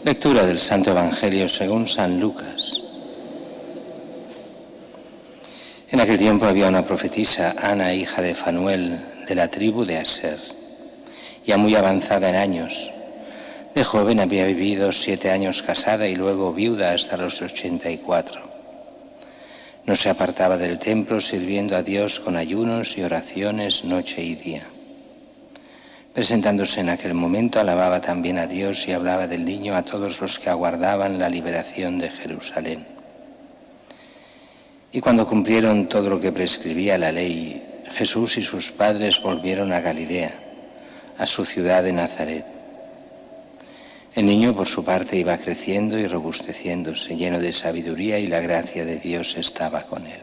Lectura del Santo Evangelio según San Lucas. En aquel tiempo había una profetisa, Ana, hija de Fanuel, de la tribu de Aser, ya muy avanzada en años. De joven había vivido 7 años casada y luego viuda hasta los 84. No se apartaba del templo, sirviendo a Dios con ayunos y oraciones noche y día. Presentándose en aquel momento, alababa también a Dios y hablaba del niño a todos los que aguardaban la liberación de Jerusalén. Y cuando cumplieron todo lo que prescribía la ley, Jesús y sus padres volvieron a Galilea, a su ciudad de Nazaret. El niño, por su parte, iba creciendo y robusteciéndose, lleno de sabiduría, y la gracia de Dios estaba con él.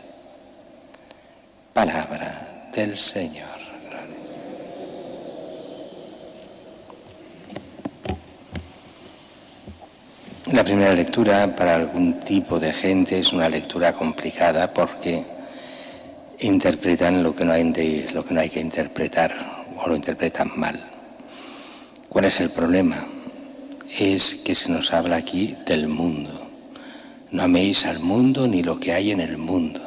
Palabra del Señor. La primera lectura para algún tipo de gente es una lectura complicada porque interpretan lo que no hay que interpretar o lo interpretan mal. ¿Cuál es el problema? Es que se nos habla aquí del mundo. No améis al mundo ni lo que hay en el mundo.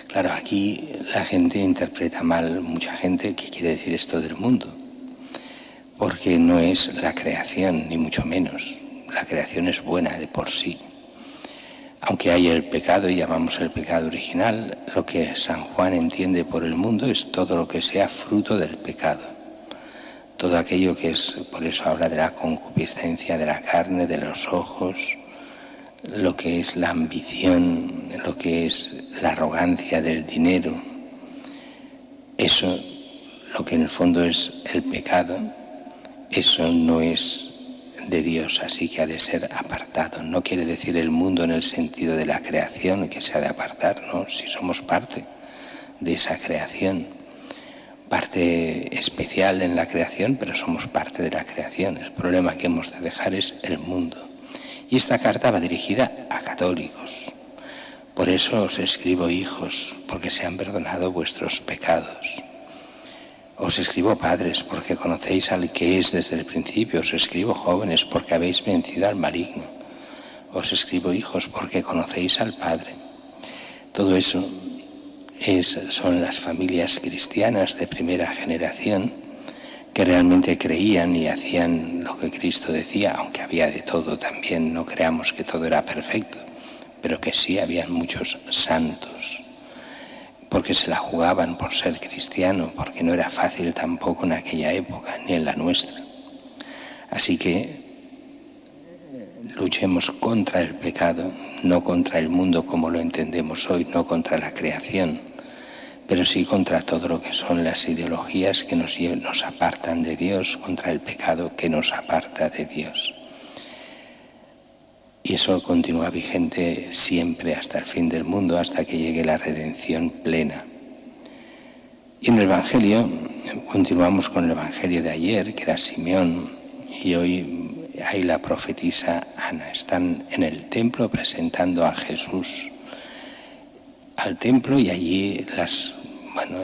Claro, aquí la gente interpreta mal, mucha gente, ¿qué quiere decir esto del mundo? Porque no es la creación, ni mucho menos. La creación es buena de por sí. Aunque hay el pecado, y llamamos el pecado original, lo que San Juan entiende por el mundo es todo lo que sea fruto del pecado. Todo aquello que es, por eso habla de la concupiscencia de la carne, de los ojos, lo que es la ambición, lo que es la arrogancia del dinero. Eso, lo que en el fondo es el pecado, eso no es de Dios, así que ha de ser apartado. No quiere decir el mundo en el sentido de la creación que se ha de apartar, no, si somos parte de esa creación, parte especial en la creación, pero somos parte de la creación. El problema que hemos de dejar es el mundo. Y esta carta va dirigida a católicos. Por eso os escribo, hijos, porque se han perdonado vuestros pecados. Os escribo, padres, porque conocéis al que es desde el principio. Os escribo, jóvenes, porque habéis vencido al maligno. Os escribo, hijos, porque conocéis al Padre. Todo eso son las familias cristianas de primera generación que realmente creían y hacían lo que Cristo decía, aunque había de todo también. No creamos que todo era perfecto, pero que sí habían muchos santos, porque se la jugaban por ser cristiano, porque no era fácil tampoco en aquella época, ni en la nuestra. Así que luchemos contra el pecado, no contra el mundo como lo entendemos hoy, no contra la creación, pero sí contra todo lo que son las ideologías que nos apartan de Dios, contra el pecado que nos aparta de Dios. Y eso continúa vigente siempre hasta el fin del mundo, hasta que llegue la redención plena. Y en el Evangelio, continuamos con el Evangelio de ayer, que era Simeón, y hoy hay la profetisa Ana. Están en el templo presentando a Jesús al templo, y allí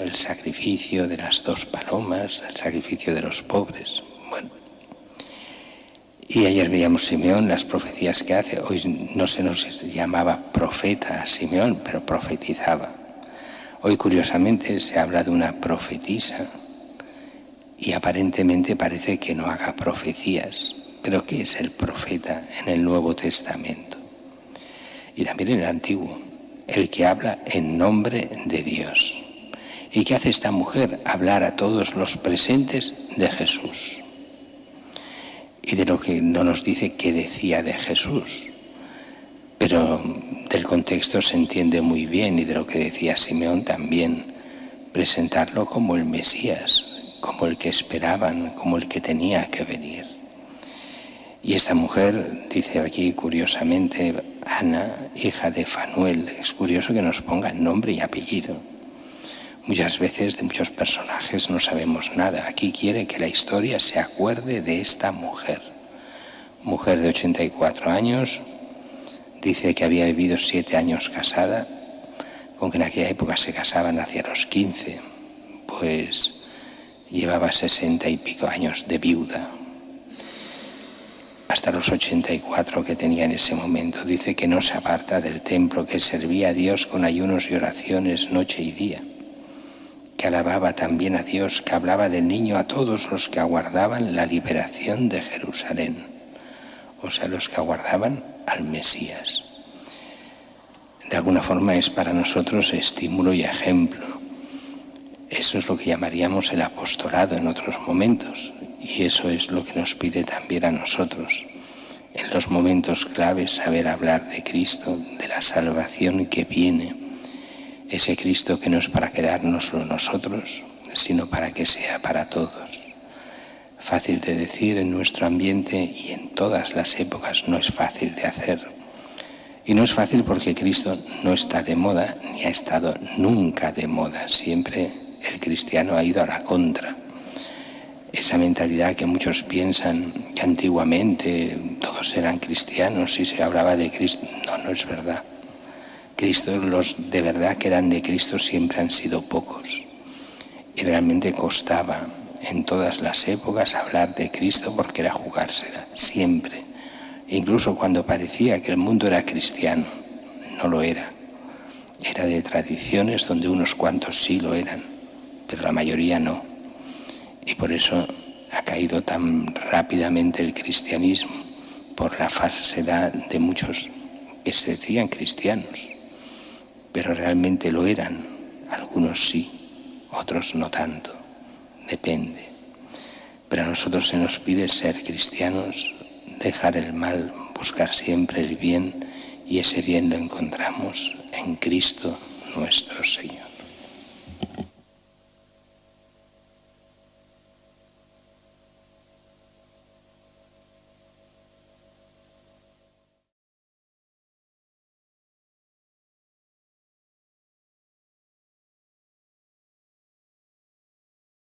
el sacrificio de las 2 palomas, el sacrificio de los pobres. Y ayer veíamos Simeón, las profecías que hace. Hoy no se nos llamaba profeta a Simeón, pero profetizaba. Hoy, curiosamente, se habla de una profetisa y aparentemente parece que no haga profecías. Pero ¿qué es el profeta en el Nuevo Testamento? Y también en el Antiguo, el que habla en nombre de Dios. ¿Y qué hace esta mujer? Hablar a todos los presentes de Jesús. Y de lo que no nos dice qué decía de Jesús, pero del contexto se entiende muy bien, y de lo que decía Simeón también, presentarlo como el Mesías, como el que esperaban, como el que tenía que venir. Y esta mujer, dice aquí curiosamente, Ana, hija de Fanuel. Es curioso que nos ponga nombre y apellido. Muchas veces de muchos personajes no sabemos nada. Aquí quiere que la historia se acuerde de esta mujer. Mujer de 84 años, dice que había vivido 7 años casada, con que en aquella época se casaban hacia los 15, pues llevaba 60 y pico años de viuda. hasta los 84 que tenía en ese momento. Dice que no se aparta del templo, que servía a Dios con ayunos y oraciones noche y día, que alababa también a Dios, que hablaba del niño a todos los que aguardaban la liberación de Jerusalén, o sea, los que aguardaban al Mesías. De alguna forma es para nosotros estímulo y ejemplo. Eso es lo que llamaríamos el apostolado en otros momentos, y eso es lo que nos pide también a nosotros. En los momentos claves saber hablar de Cristo, de la salvación que viene, ese Cristo que no es para quedárnoslo nosotros, sino para que sea para todos. Fácil de decir en nuestro ambiente y en todas las épocas, no es fácil de hacer. Y no es fácil porque Cristo no está de moda, ni ha estado nunca de moda. Siempre el cristiano ha ido a la contra. Esa mentalidad que muchos piensan que antiguamente todos eran cristianos y se hablaba de Cristo, no es verdad. Cristo, los de verdad que eran de Cristo siempre han sido pocos. Y realmente costaba en todas las épocas hablar de Cristo porque era jugársela, siempre. Incluso cuando parecía que el mundo era cristiano, no lo era. Era de tradiciones donde unos cuantos sí lo eran, pero la mayoría no. Y por eso ha caído tan rápidamente el cristianismo, por la falsedad de muchos que se decían cristianos, pero realmente lo eran. Algunos sí, otros no tanto, depende. Pero a nosotros se nos pide ser cristianos, dejar el mal, buscar siempre el bien, y ese bien lo encontramos en Cristo nuestro Señor.